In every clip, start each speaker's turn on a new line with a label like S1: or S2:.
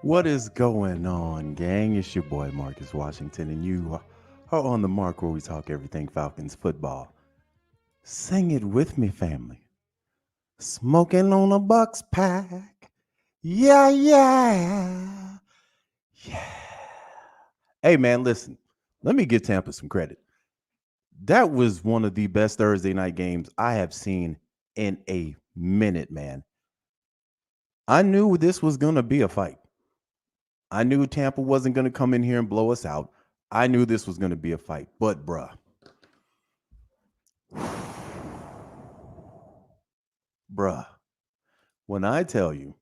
S1: What is going on, gang? It's your boy Marcus Washington, and you are on the mark where we talk everything Falcons football. Sing it with me, family. Smoking on a Bucs pack. Yeah, yeah, yeah. Hey, man, listen. Let me give Tampa some credit. That was one of the best Thursday night games I have seen in a minute, man. I knew this was going to be a fight. I knew Tampa wasn't going to come in here and blow us out. I knew this was going to be a fight. But, bruh, when I tell you,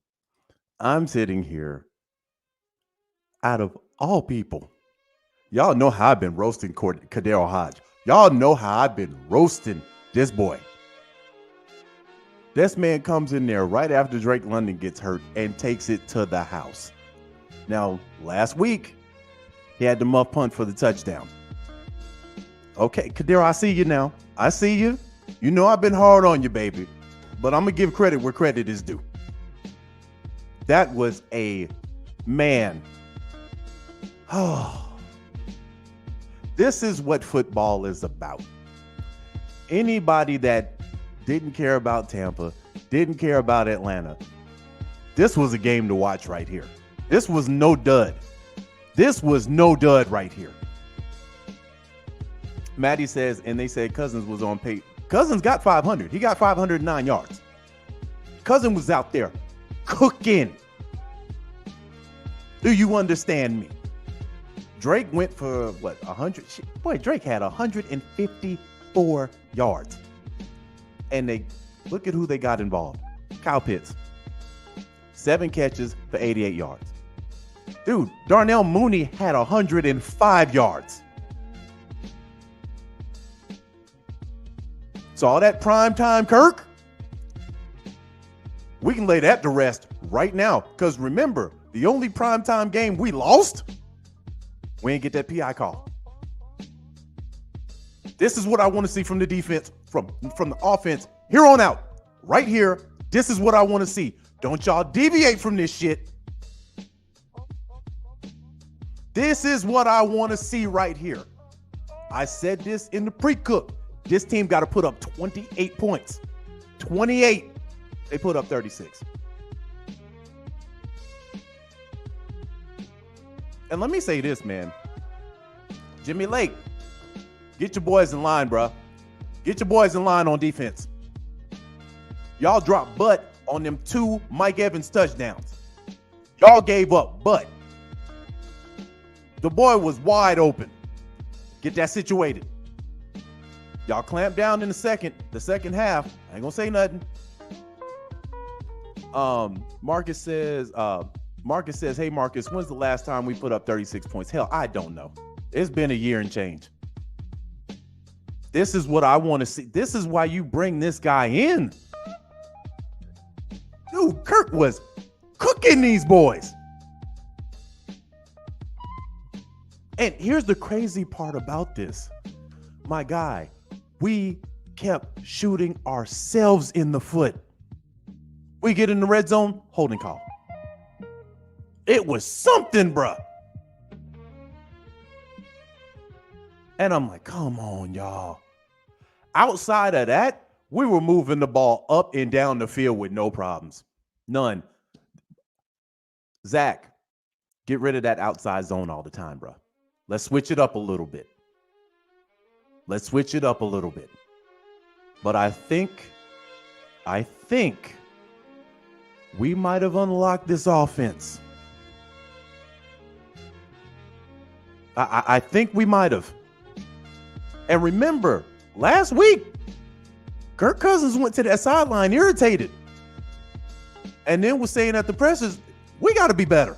S1: I'm sitting here out of all people. Y'all know how I've been roasting Kadero Hodge. Y'all know how I've been roasting this boy. This man comes in there right after Drake London gets hurt and takes it to the house. Now, last week, he had the muff punt for the touchdown. Okay, Kadero, I see you now. I see you. You know I've been hard on you, baby. But I'm going to give credit where credit is due. That was a man. Oh. This is what football is about. Anybody that didn't care about Tampa, didn't care about Atlanta, this was a game to watch right here. This was no dud. This was no dud right here. Maddie says, and they said Cousins was on pace. Cousins got 500. He got 509 yards. Cousins was out there cooking. Do you understand me? Drake went for, 100? Boy, Drake had 154 yards. And they look at who they got involved. Kyle Pitts. 7 catches for 88 yards. Dude, Darnell Mooney had 105 yards. So all that primetime Kirk, we can lay that to rest right now. Because remember, the only primetime game we lost, we didn't get that PI call. This is what I want to see from the defense, from the offense, here on out. Right here, this is what I want to see. Don't y'all deviate from this shit. This is what I want to see right here. I said this in the pre-cook. This team got to put up 28 points. 28. They put up 36. And let me say this, man. Jimmy Lake, get your boys in line, bro. Get your boys in line on defense. Y'all dropped butt on them 2 Mike Evans touchdowns. Y'all gave up butt. The boy was wide open. Get that situated. Y'all clamped down in the second half. I ain't gonna say nothing. Marcus says, hey Marcus, when's the last time we put up 36 points? Hell, I don't know. It's been a year and change. This is what I want to see. This is why you bring this guy in. Dude, Kirk was cooking these boys. And here's the crazy part about this. My guy, we kept shooting ourselves in the foot. We get in the red zone, holding call. It was something, bruh. And I'm like, come on, y'all. Outside of that, we were moving the ball up and down the field with no problems. None. Zach, get rid of that outside zone all the time, bruh. Let's switch it up a little bit. Let's switch it up a little bit. But I think we might have unlocked this offense. I think we might have. And remember, last week, Kirk Cousins went to that sideline irritated. And then was saying at the pressers, we got to be better.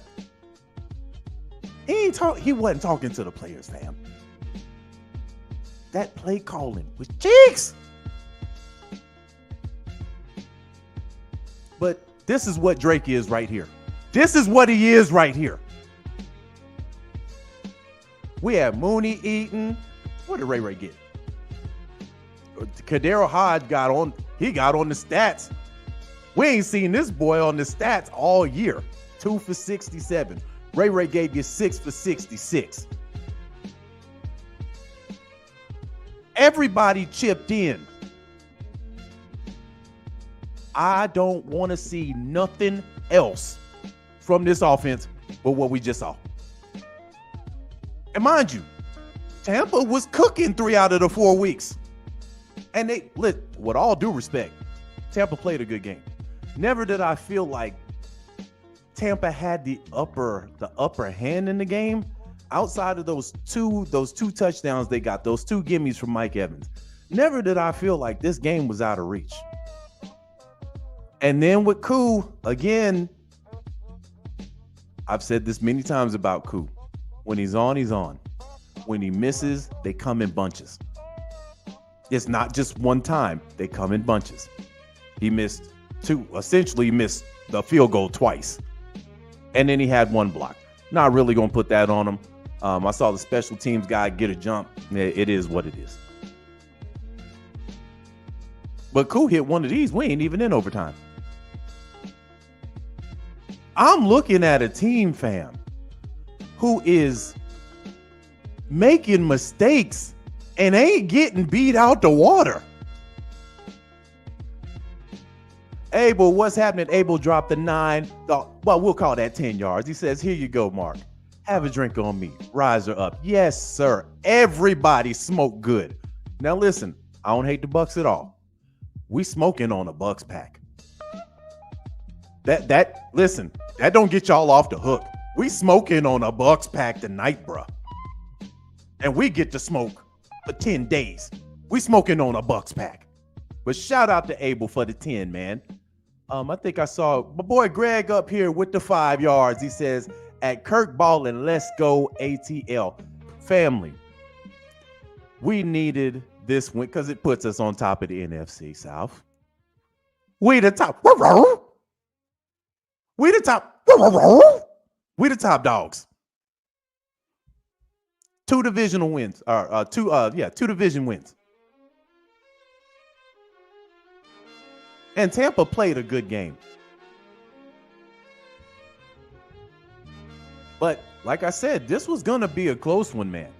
S1: He wasn't talking to the players, fam. That play calling was cheeks. But this is what Drake is right here. This is what he is right here. We have Mooney eating. What did Ray get? Kadero Hodge got on the stats. We ain't seen this boy on the stats all year. 2 for 67. Ray Ray gave you 6 for 66. Everybody chipped in. I don't want to see nothing else from this offense but what we just saw. And mind you, Tampa was cooking 3 out of the 4 weeks. And with all due respect, Tampa played a good game. Never did I feel like Tampa had the upper hand in the game. Outside of those two touchdowns they got, those 2 gimmies from Mike Evans. Never did I feel like this game was out of reach. And then with Koo, again, I've said this many times about Koo. When he's on, he's on. When he misses, they come in bunches. It's not just one time. They come in bunches. He missed 2. Essentially, he missed the field goal twice. And then he had 1 block. Not really going to put that on him. I saw the special teams guy get a jump. It is what it is. But Koo hit one of these. We ain't even in overtime. I'm looking at a team, fam, who is making mistakes and ain't getting beat out the water. Abel, what's happening? Abel dropped the 9. Well, we'll call that 10 yards. He says, here you go, Mark. Have a drink on me. Riser up. Yes, sir. Everybody smoke good. Now, listen, I don't hate the Bucs at all. We smoking on a Bucs pack. Listen, that don't get y'all off the hook. We smoking on a Bucs pack tonight, bruh. And we get to smoke for 10 days. We smoking on a Bucs pack. But shout out to Abel for the 10, man. I think I saw my boy Greg up here with the 5 yards. He says, at Kirk Ballin, let's go ATL. Family, we needed this win because it puts us on top of the NFC South. We the top. We the top. We the top dogs. 2 divisional wins. Two division wins. And Tampa played a good game. But like I said, this was going to be a close one, man.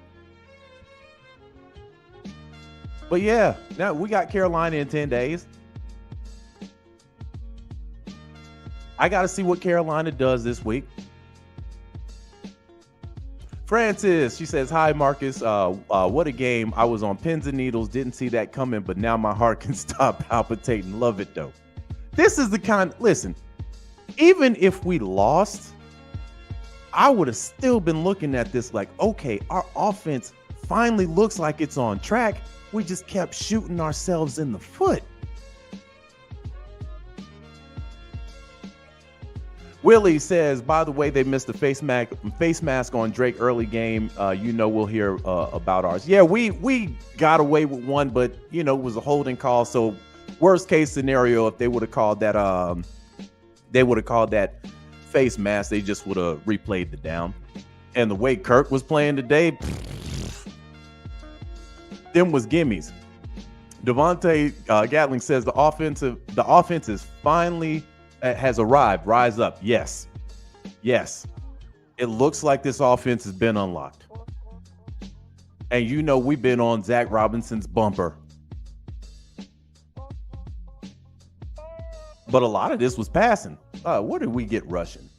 S1: But yeah, now we got Carolina in 10 days. I got to see what Carolina does this week. Francis, she says, hi, Marcus. What a game. I was on pins and needles. Didn't see that coming, but now my heart can stop palpitating. Love it, though. This is the kind, listen, even if we lost, I would have still been looking at this like, okay, our offense finally looks like it's on track. We just kept shooting ourselves in the foot. Willie says, by the way, they missed the face mask on Drake early game. We'll hear about ours. Yeah, we got away with one, but it was a holding call. So worst case scenario, if they would have called that, face mask, they just would have replayed the down. And the way Kirk was playing today, them was gimmies. Devontae Gatling says the offense is finally has arrived. Rise up. Yes. It looks like this offense has been unlocked. And we've been on Zach Robinson's bumper. But a lot of this was passing. What did we get rushing?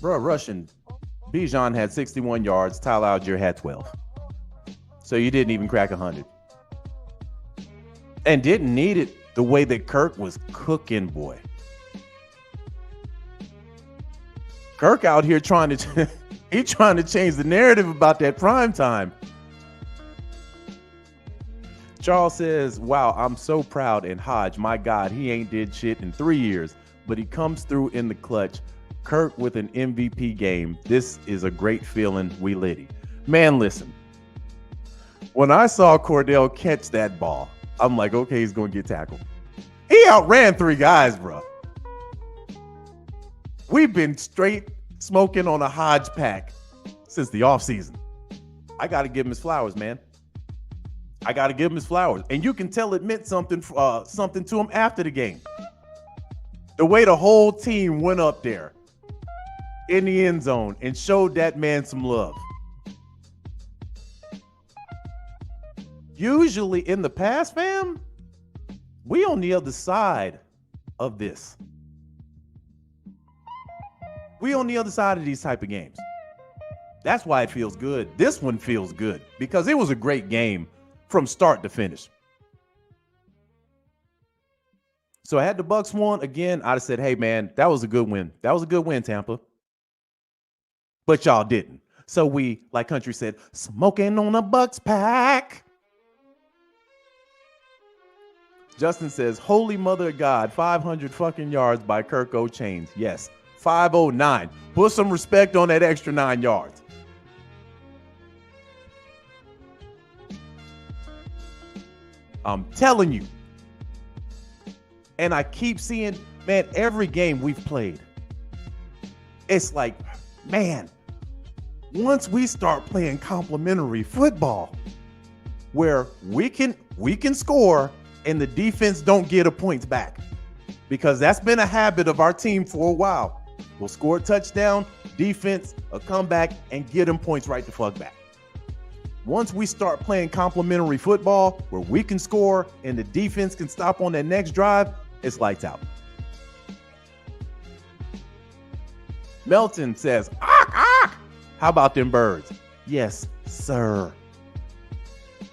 S1: Rushing. Bijan had 61 yards. Tyler Algier had 12. So you didn't even crack 100. And didn't need it the way that Kirk was cooking, boy. Kirk out here trying to change the narrative about that prime time. Charles says, wow, I'm so proud. And Hodge, my God, he ain't did shit in 3 years, but he comes through in the clutch. Kirk with an MVP game. This is a great feeling. We litty. Man, listen. When I saw Cordell catch that ball, I'm like, okay, he's going to get tackled. He outran 3 guys, bro. We've been straight smoking on a Hodge pack since the offseason. I got to give him his flowers, man. I got to give him his flowers. And you can tell it meant something to him after the game. The way the whole team went up there in the end zone and showed that man some love. Usually in the past, fam, we on the other side of this. We on the other side of these type of games. That's why it feels good. This one feels good because it was a great game from start to finish. So had the Bucs won again, I'd have said, hey, man, that was a good win. That was a good win, Tampa. But y'all didn't. So we, like Country said, smoking on a Bucs pack. Justin says, holy mother of God, 500 fucking yards by Kirk Chains. Yes, 509. Put some respect on that extra 9 yards. I'm telling you. And I keep seeing, man, every game we've played, it's like, man, once we start playing complimentary football where we can score and the defense don't get a points back, because that's been a habit of our team for a while. We'll score a touchdown, defense will come back and get them points right the fuck back. Once we start playing complimentary football where we can score and the defense can stop on that next drive, it's lights out. Melton says, "Ah, how about them birds?" Yes, sir.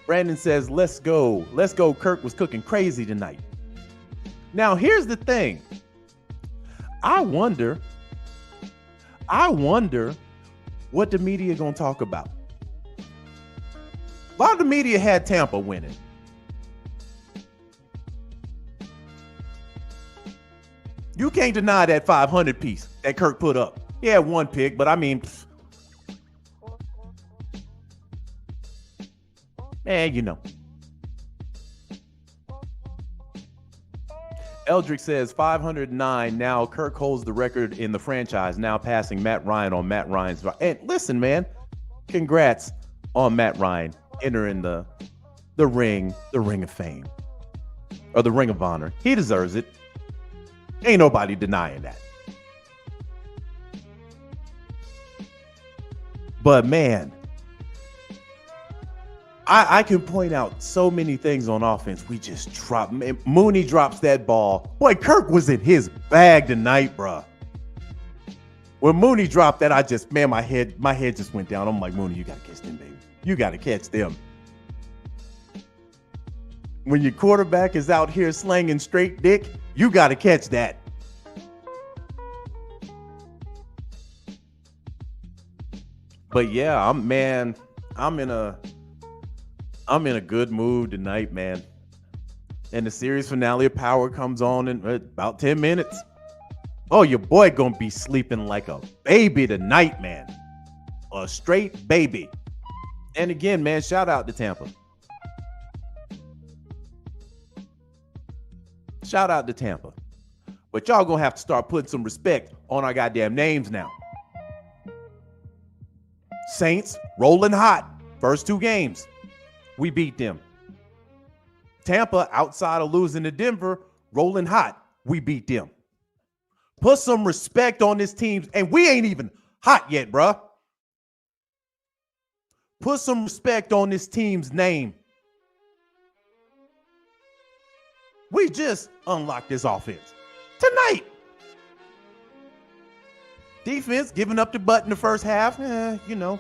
S1: Brandon says, let's go. Let's go. Kirk was cooking crazy tonight. Now, here's the thing. I wonder what the media going to talk about. A lot of the media had Tampa winning. You can't deny that 500 piece that Kirk put up. He had one pick, but I mean, man, you know. Eldrick says 509. Now Kirk holds the record in the franchise, now passing Matt Ryan on Matt Ryan's. And listen, man, congrats on Matt Ryan entering the ring of fame, or the Ring of Honor. He deserves it. Ain't nobody denying that. But man, I can point out so many things on offense. We just dropped. Mooney drops that ball. Boy, Kirk was in his bag tonight, bruh. When Mooney dropped that, my head just went down. I'm like, Mooney, you got to catch them, baby. You got to catch them. When your quarterback is out here slanging straight dick, you got to catch that. But yeah, I'm in a good mood tonight, man. And the series finale of Power comes on in about 10 minutes. Oh, your boy gonna be sleeping like a baby tonight, man. A straight baby. And again, man, shout out to Tampa. Shout out to Tampa. But y'all gonna have to start putting some respect on our goddamn names now. Saints rolling hot. First two games, we beat them. Tampa, outside of losing to Denver, rolling hot. We beat them. Put some respect on this team. And we ain't even hot yet, bruh. Put some respect on this team's name. We just unlocked this offense tonight. Defense giving up the butt in the first half. You know.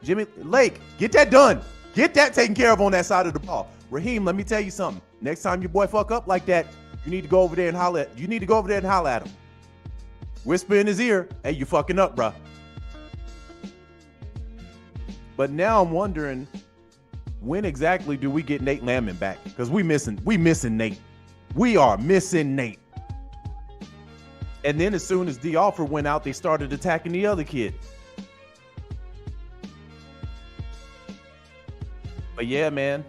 S1: Jimmy Lake, get that done. Get that taken care of on that side of the ball. Raheem, let me tell you something. Next time your boy fuck up like that, you need to go over there and holler at him. Whisper in his ear, hey, you fucking up, bruh. But now I'm wondering, when exactly do we get Nate Landman back? Because we missing Nate. We are missing Nate. And then as soon as the offer went out, they started attacking the other kid. But yeah, man,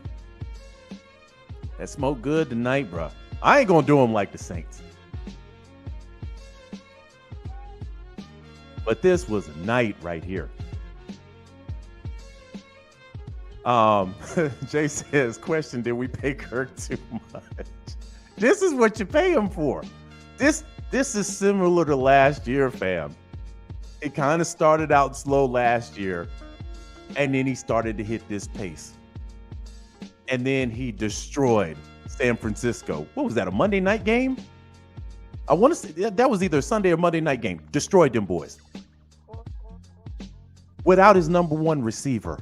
S1: that smoked good tonight, bro. I ain't gonna do them like the Saints. But this was a night right here. Jay says, question, did we pay Kirk too much? This is what you pay him for. This is similar to last year, fam. It kind of started out slow last year, and then he started to hit this pace. And then he destroyed San Francisco. What was that, a Monday night game? I want to say that was either a Sunday or Monday night game. Destroyed them boys. Without his number one receiver.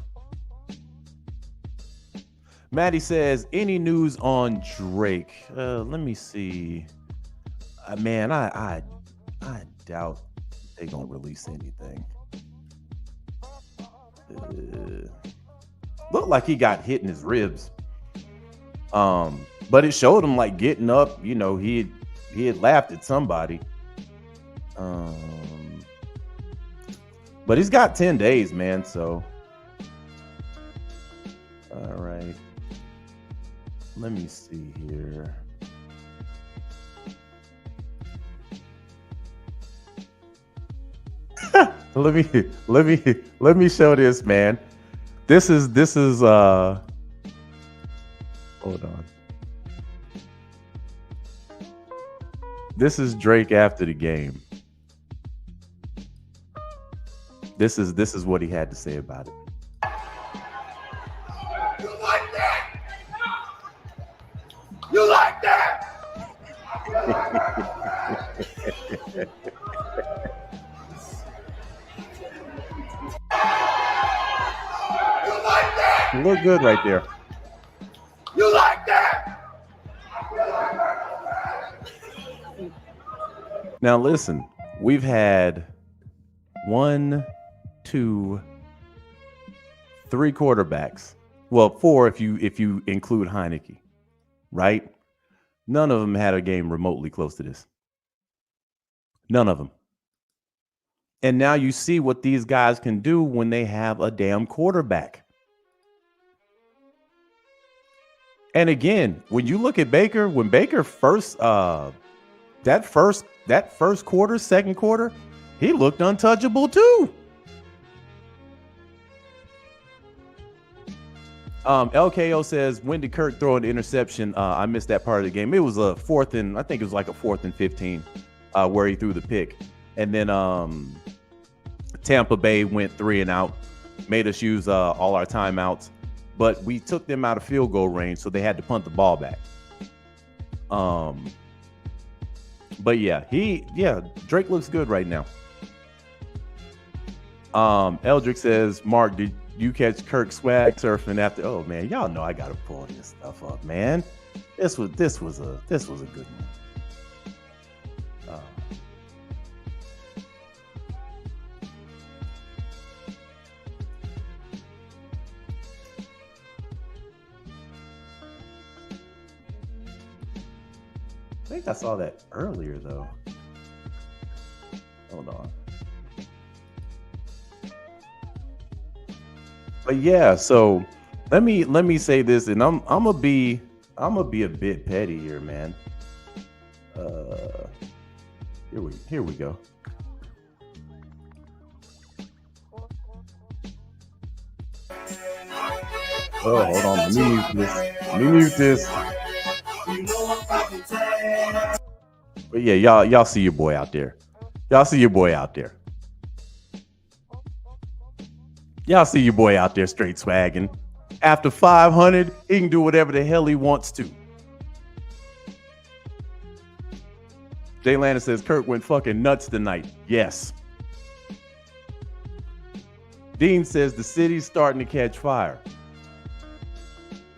S1: Maddie says, any news on Drake? Let me see. Man, I doubt they're going to release anything. Looked like he got hit in his ribs. But it showed him like getting up. You know, he had laughed at somebody. But he's got 10 days, man. So, all right. Let me see here. let me show this, man. This is hold on. This is Drake after the game. This is what he had to say about it.
S2: You like that? You like that? You like that?
S1: You look good right there.
S2: You like that?
S1: Now listen, we've had 1, 2, 3 quarterbacks. Well, 4 if you include Heineke, right? None of them had a game remotely close to this. None of them. And now you see what these guys can do when they have a damn quarterback. And again, when you look at Baker, when Baker first that first quarter, second quarter, he looked untouchable too. LKO says, when did Kirk throw an interception? I missed that part of the game. It was a 4th and, I think it was like a 4th and 15 where he threw the pick. And then Tampa Bay went 3 and out, made us use all our timeouts. But we took them out of field goal range, so they had to punt the ball back. But yeah, Drake looks good right now. Eldrick says, Mark, did you catch Kirk swag surfing after? Oh man, y'all know I gotta pull this stuff up, man. This was a good one. I think I saw that earlier though. Hold on. But yeah, so let me say this, and I'm gonna be a bit petty here, man. Here we go. Oh, hold on. Let me mute this. But yeah, y'all see your boy out there. Y'all see your boy out there. Y'all see your boy out there straight swagging. After 500, he can do whatever the hell he wants to. Jay Landon says Kirk went fucking nuts tonight. Yes. Dean says the city's starting to catch fire.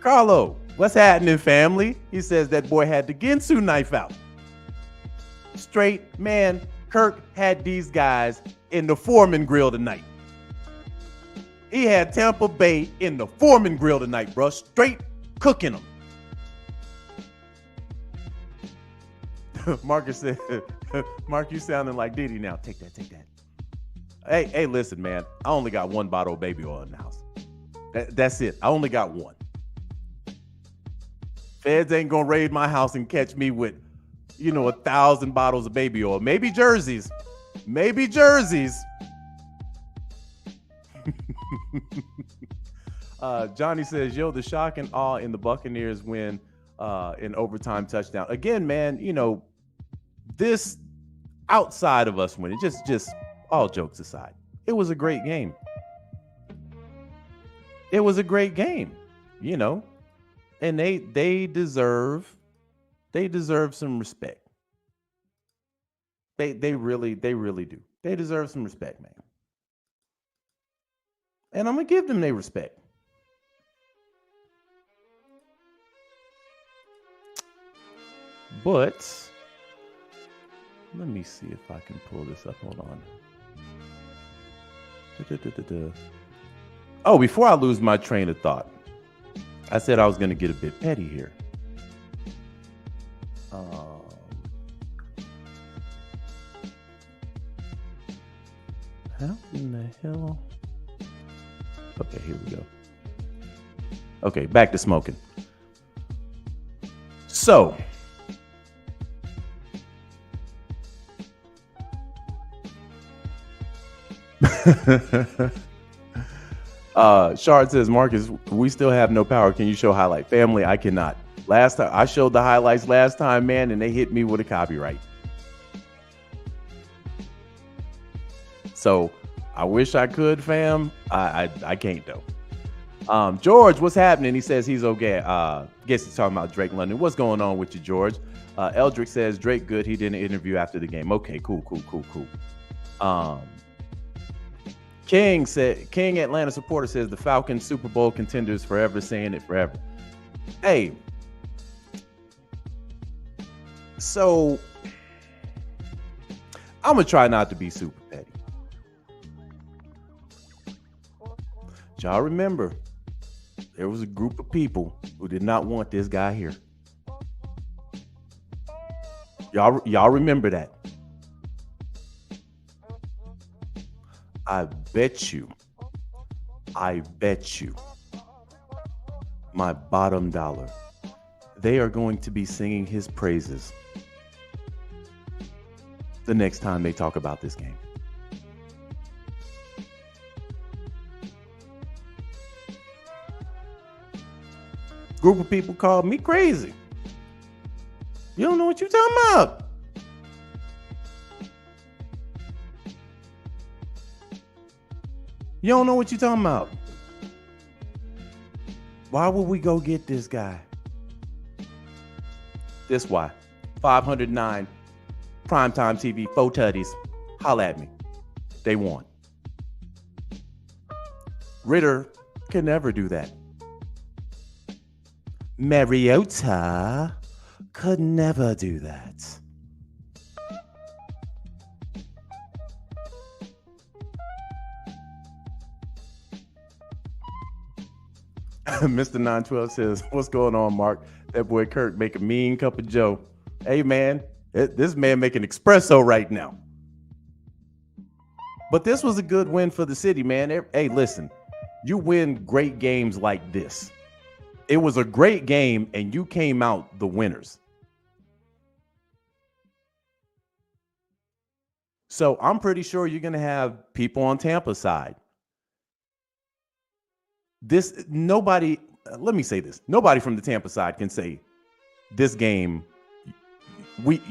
S1: Carlo, what's happening, family? He says that boy had the Ginsu knife out. Straight, man, Kirk had these guys in the Foreman grill tonight. He had Tampa Bay in the Foreman grill tonight, bro. Straight cooking them. Marcus said, Mark, you sounding like Diddy now. Take that. Hey, listen, man. I only got 1 bottle of baby oil in the house. That's it. I only got 1. Feds ain't gonna raid my house and catch me with, 1,000 bottles of baby oil. Maybe jerseys. Johnny says, yo, the shock and awe in the Buccaneers win in overtime touchdown. Again, man, this outside of us winning, just all jokes aside, it was a great game. It was a great game, and they deserve some respect. They really do. They deserve some respect, man. And I'm gonna give them their respect. But let me see if I can pull this up. Hold on. Oh, before I lose my train of thought, I said I was going to get a bit petty here. How in the hell? Okay, here we go. Okay, back to smoking. So, Shard says, Marcus, we still have no power. Can you show highlight? Family, I cannot. Last time I showed the highlights last time, man, and they hit me with a copyright. So I wish I could, fam. I can't though. George, what's happening? He says he's okay. Guess he's talking about Drake London. What's going on with you, George? Eldrick says Drake good. He did an interview after the game. Okay, cool. King Atlanta supporter says the Falcons Super Bowl contenders forever, saying it forever. Hey, so I'm gonna try not to be super petty. Y'all remember there was a group of people who did not want this guy here. Y'all remember that. I bet you, my bottom dollar, they are going to be singing his praises the next time they talk about this game. Group of people called me crazy. You don't know what you're talking about. You don't know what you're talking about. Why would we go get this guy? This why. 509 primetime TV, 4 tutties. Holla at me. They won. Ritter can never do that. Mariota could never do that. Mr. 912 says, what's going on, Mark? That boy Kirk make a mean cup of joe. Hey, man, this man making espresso right now. But this was a good win for the city, man. Hey, listen, you win great games like this. It was a great game, and you came out the winners. So I'm pretty sure you're going to have people on Tampa's side. Nobody from the Tampa side can say this game,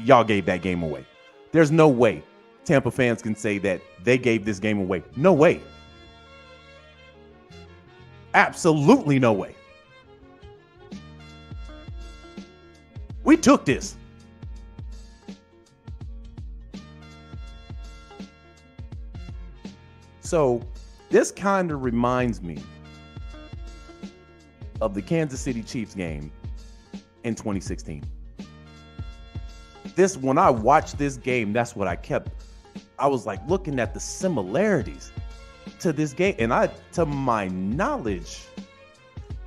S1: y'all gave that game away. There's no way Tampa fans can say that they gave this game away. No way. Absolutely no way. We took this. So this kind of reminds me of the Kansas City Chiefs game in 2016. When I watched this game, that's what I was like looking at the similarities to this game. And to my knowledge,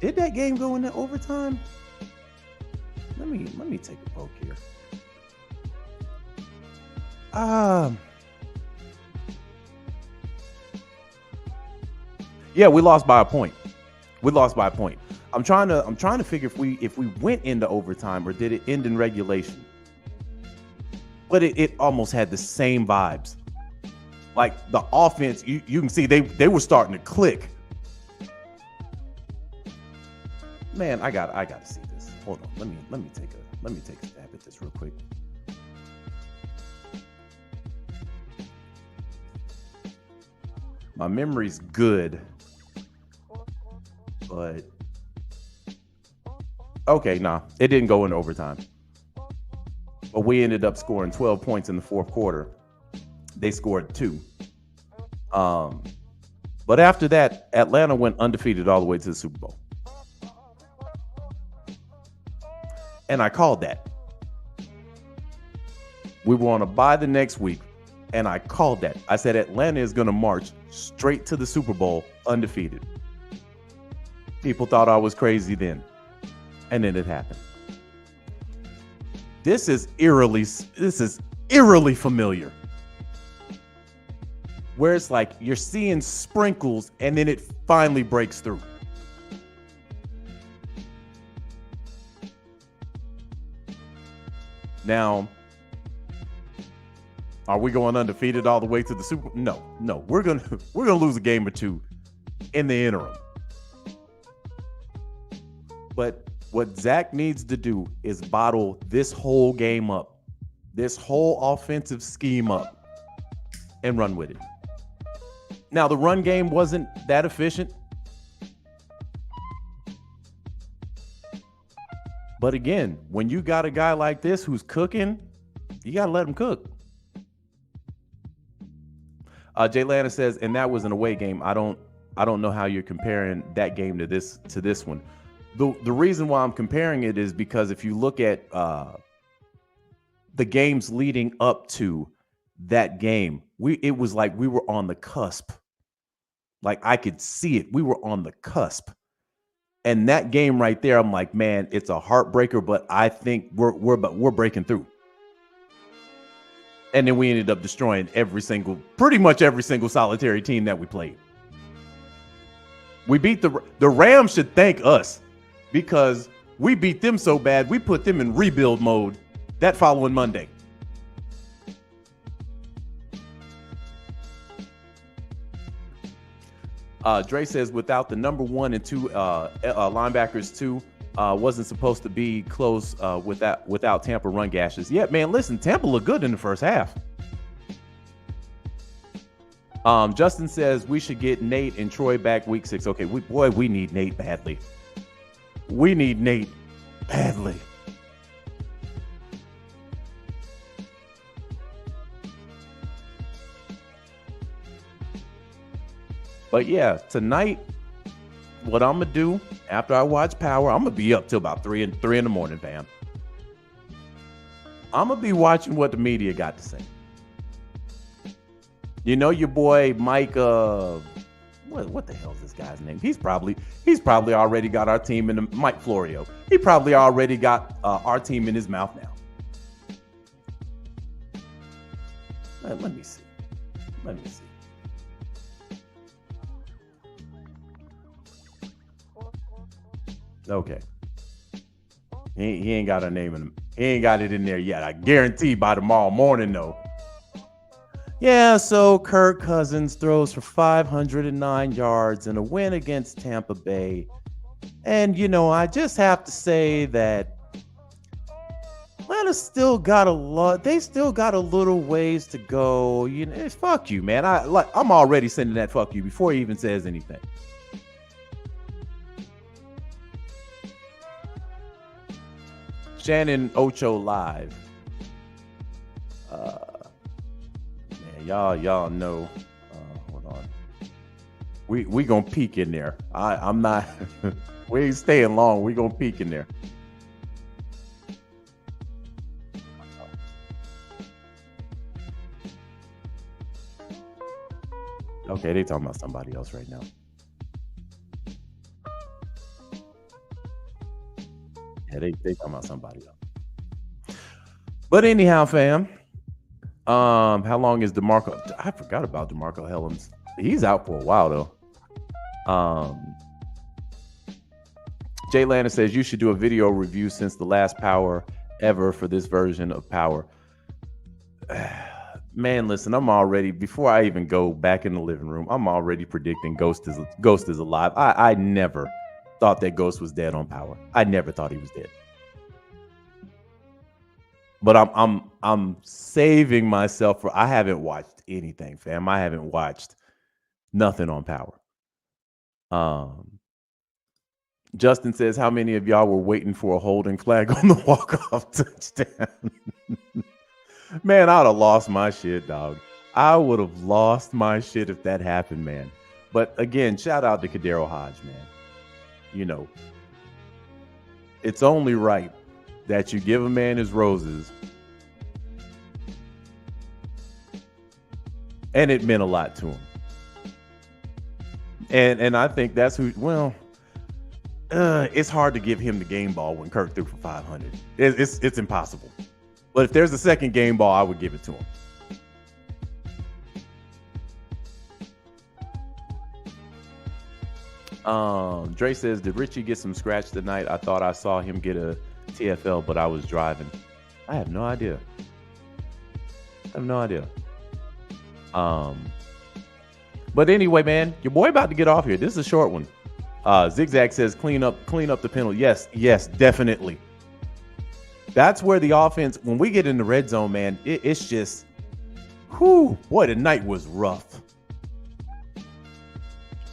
S1: did that game go into overtime? Let me take a poke here. Yeah, we lost by a point. I'm trying to figure if we went into overtime or did it end in regulation. But it almost had the same vibes. Like the offense, you can see they were starting to click. Man, I gotta see this. Hold on. Let me take a stab at this real quick. My memory's good, but okay, nah, it didn't go into overtime. But we ended up scoring 12 points in the fourth quarter. They scored 2. But after that, Atlanta went undefeated all the way to the Super Bowl. And I called that. We were on a bye the next week, and I called that. I said Atlanta is going to march straight to the Super Bowl undefeated. People thought I was crazy then. And then it happened. This is eerily familiar. Where it's like you're seeing sprinkles and then it finally breaks through. Now, are we going undefeated all the way to the Super Bowl? No. We're gonna lose a game or two in the interim. But what Zach needs to do is bottle this whole game up, this whole offensive scheme up, and run with it. Now, the run game wasn't that efficient. But again, when you got a guy like this who's cooking, you got to let him cook. Jay Lana says, and that was an away game. I don't know how you're comparing that game to this one. The reason why I'm comparing it is because if you look at the games leading up to that game, it was like we were on the cusp. Like I could see it. We were on the cusp. And that game right there, I'm like, man, it's a heartbreaker, but I think we're breaking through. And then we ended up destroying pretty much every single solitary team that we played. We beat the Rams should thank us because we beat them so bad, we put them in rebuild mode that following Monday. Dre says without the number 1 and 2 linebackers too, wasn't supposed to be close without Tampa run gashes. Yeah, man, listen, Tampa looked good in the first half. Justin says we should get Nate and Troy back week 6. Okay, we need Nate badly. We need Nate badly. But yeah, tonight, what I'm gonna do after I watch Power, I'm gonna be up till about 3 in the morning, fam. I'm gonna be watching what the media got to say. You know your boy Mike. What the hell is this guy's name? He's probably already got our team in Mike Florio. He probably already got our team in his mouth now. Let me see. Okay. He ain't got a name in him. He ain't got it in there yet. I guarantee by tomorrow morning, though. Yeah, so Kirk Cousins throws for 509 yards in a win against Tampa Bay. And, I just have to say that Atlanta still got a lot. They still got a little ways to go. Fuck you, man. I'm already sending that fuck you before he even says anything. Shannon Ocho live. Man, y'all know. Hold on. We gonna peek in there. I'm not. We ain't staying long. We gonna peek in there. Okay, they talking about somebody else right now. Yeah, they talking about somebody else. But anyhow, fam, how long is DeMarco? I forgot about DeMarco Hellams. He's out for a while though. Jay Lana says you should do a video review since the last Power ever for this version of Power. Man, listen, I'm already, before I even go back in the living room, I'm already predicting Ghost is alive. I never thought that Ghost was dead on Power. I never thought he was dead. But I'm saving myself for. I haven't watched anything, fam. I haven't watched nothing on Power. Justin says, how many of y'all were waiting for a holding flag on the walk-off touchdown? Man, I'd have lost my shit, dog. I would have lost my shit if that happened, man. But again, shout out to Kadero Hodge, man. You know, it's only right that you give a man his roses. And it meant a lot to him. And I think that's who, well, it's hard to give him the game ball when Kirk threw for 500. It's impossible. But if there's a second game ball, I would give it to him. Dre says, did Richie get some scratch tonight? I thought I saw him get a TFL, but I was driving. I have no idea. But anyway, man, your boy about to get off here. This is a short one. Zigzag says, clean up the penalty. Yes, definitely. That's where the offense, when we get in the red zone, man, it's just, whew, boy, the night was rough.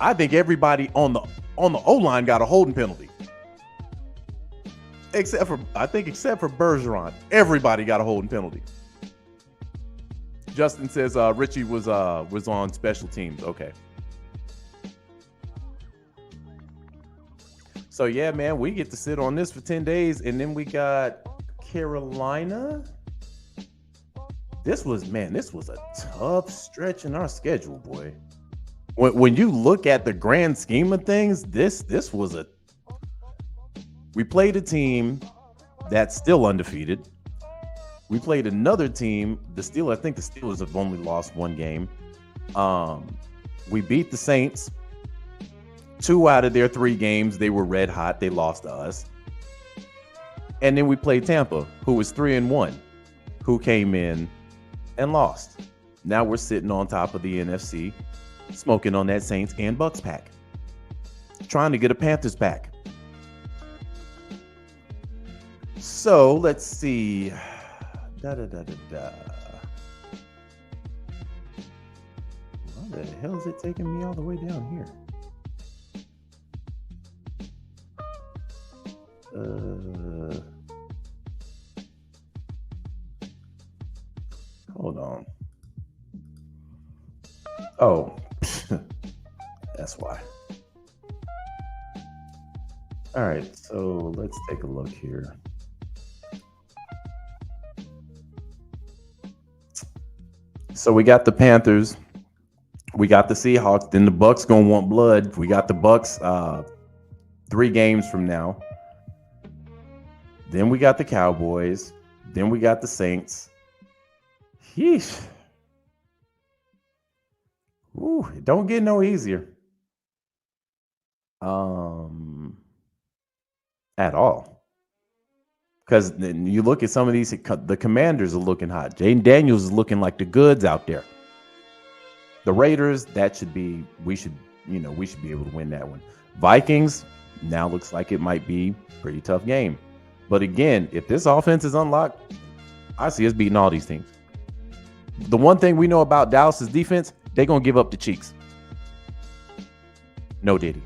S1: I think everybody on the O-line got a holding penalty. Except for Bergeron. Everybody got a holding penalty. Justin says Richie was on special teams. Okay. So yeah, man, we get to sit on this for 10 days, and then we got Carolina. This was a tough stretch in our schedule, boy. When you look at the grand scheme of things, this was we played a team that's still undefeated. We played another team, I think the Steelers have only lost one game. We beat the Saints. 2 out of their 3 games, they were red hot. They lost to us. And then we played Tampa, who was 3-1, who came in and lost. Now we're sitting on top of the NFC, smoking on that Saints and Bucs pack, trying to get a Panthers pack. So let's see. Why the hell is it taking me all the way down here? Hold on. Oh, that's why. All right, so let's take a look here. So we got the Panthers, we got the Seahawks, then the Bucs gonna want blood. We got the Bucs 3 games from now. Then we got the Cowboys. Then we got the Saints. Yeesh. Ooh, it don't get no easier. At all. Because then you look at some of these, the Commanders are looking hot. Jaden Daniels is looking like the goods out there. The Raiders, we should be able to win that one. Vikings, now looks like it might be a pretty tough game. But again, if this offense is unlocked, I see us beating all these teams. The one thing we know about Dallas's defense, they're going to give up the cheeks. No diddy.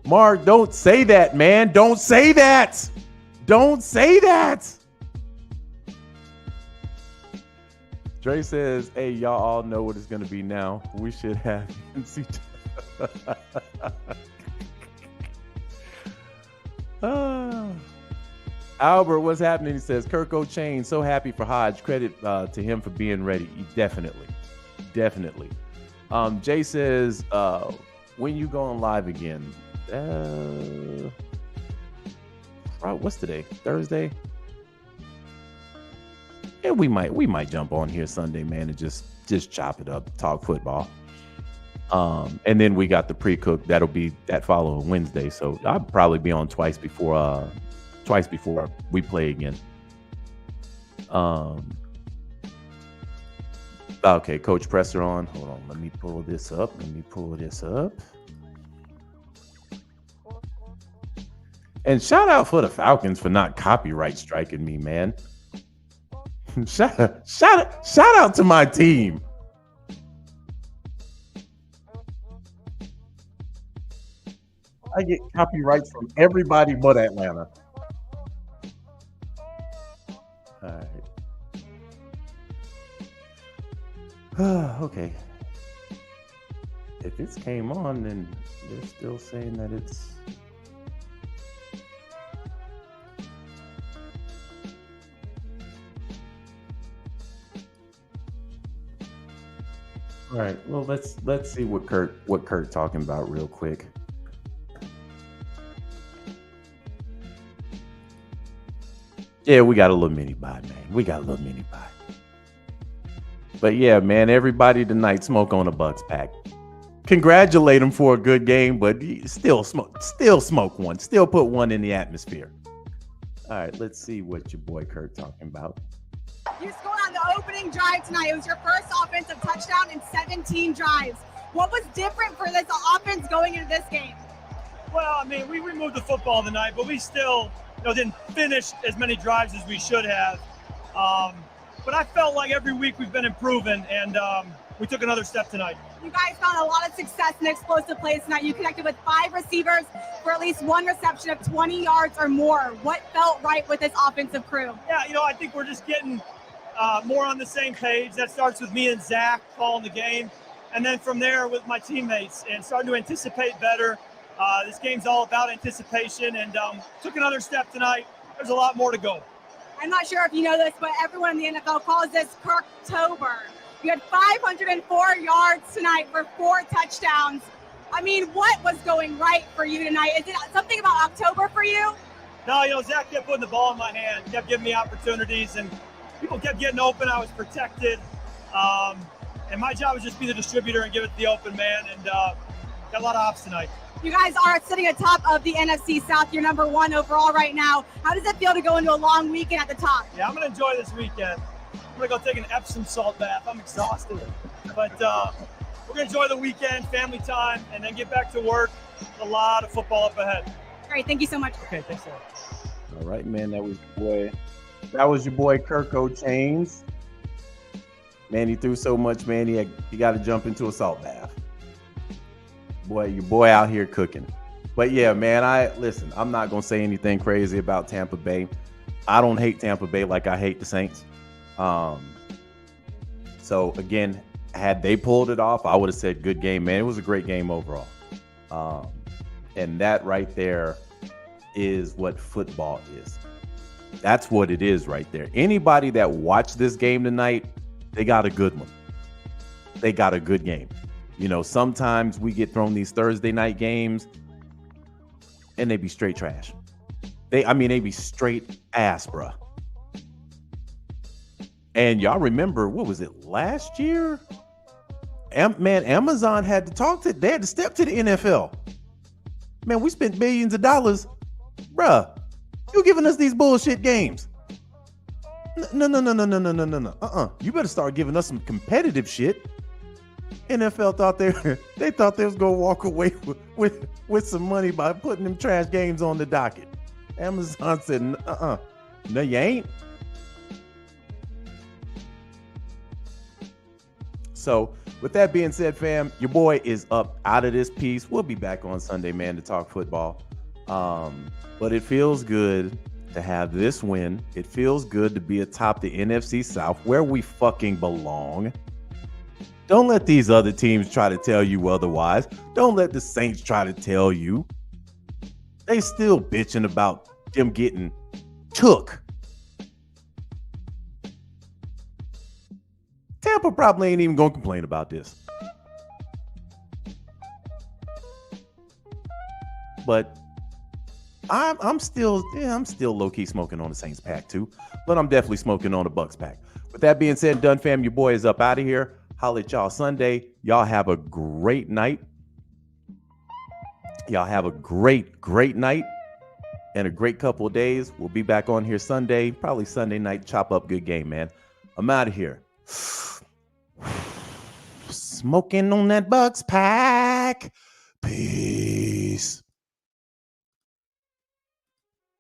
S1: Mark, don't say that, man. Don't say that. Don't say that. Dre says, hey, y'all all know what it's going to be now. We should have NC. Albert, what's happening? He says, Kirk O'Chain, so happy for Hodge. Credit to him for being ready. Definitely. Jay says, when you going live again? What's today? Thursday? Yeah, we might jump on here Sunday, man, and just chop it up, talk football. And then we got the pre-cook. That'll be that following Wednesday. So I'll probably be on twice before we play again. Okay, Coach Presser on. Hold on. Let me pull this up. And shout out for the Falcons for not copyright striking me, man. shout out to my team. I get copyrights from everybody but Atlanta. All right. Okay. If this came on, then they're still saying that it's. All right. Well, let's see what Kurt talking about real quick. Yeah, we got a little mini buy, man. We got a little mini buy. But yeah, man, everybody tonight smoke on a Bucs pack. Congratulate them for a good game, but still smoke one. Still put one in the atmosphere. All right, let's see what your boy Kirk talking about.
S3: You scored on the opening drive tonight. It was your first offensive touchdown in 17 drives. What was different for this offense going into this game?
S4: Well, I mean, we removed the football tonight, but we still didn't finish as many drives as we should have. But I felt like every week we've been improving, and we took another step tonight.
S3: You guys found a lot of success in explosive plays tonight. You connected with 5 receivers for at least one reception of 20 yards or more. What felt right with this offensive crew?
S4: Yeah, I think we're just getting more on the same page. That starts with me and Zach calling the game, and then from there with my teammates and starting to anticipate better. This game's all about anticipation, and took another step tonight. There's a lot more to go.
S3: I'm not sure if you know this, but everyone in the NFL calls this Kirktober. You had 504 yards tonight for 4 touchdowns. I mean, what was going right for you tonight? Is it something about October for you?
S4: No, Zach kept putting the ball in my hand, kept giving me opportunities, and people kept getting open. I was protected. And my job was just be the distributor and give it to the open man, and got a lot of ops tonight.
S3: You guys are sitting atop of the NFC South. You're number 1 overall right now. How does it feel to go into a long weekend at the top?
S4: Yeah, I'm going to enjoy this weekend. I'm going to go take an Epsom salt bath. I'm exhausted. But we're going to enjoy the weekend, family time, and then get back to work. A lot of football up ahead.
S3: Great. Thank you so much.
S4: Okay, thanks a lot.
S1: All right, man. That was your boy Kirk Chains. Man, he threw so much, man. He got to jump into a salt bath. Boy, your boy out here cooking. But yeah, man, I'm not going to say anything crazy about Tampa Bay. I don't hate Tampa Bay like I hate the Saints. So again, had they pulled it off, I would have said good game, man. It was a great game overall. And that right there is what football is. That's what it is right there. Anybody that watched this game tonight, they got a good one. They got a good game. Sometimes we get thrown these Thursday night games and they be straight trash. They be straight ass, bruh. And y'all remember, what was it, last year? Man, Amazon had to step to the NFL. Man, we spent billions of dollars. Bruh, you giving us these bullshit games. No. You better start giving us some competitive shit. NFL thought they thought they was gonna walk away with some money by putting them trash games on the docket. Amazon said, no, you ain't. So with that being said, fam, your boy is up out of this piece. We'll be back on Sunday, man, to talk football. But it feels good to have this win. It feels good to be atop the NFC South where we fucking belong. Don't let these other teams try to tell you otherwise. Don't let the Saints try to tell you. They still bitching about them getting took. Tampa probably ain't even gonna complain about this. But I'm still low-key smoking on the Saints pack too. But I'm definitely smoking on the Bucs pack. With that being said, done, fam, your boy is up out of here. Holla at y'all Sunday. Y'all have a great night. Y'all have a great night and a great couple of days. We'll be back on here Sunday, probably Sunday night. Chop up good game, man. I'm out of here. Smoking on that Bucs pack. Peace.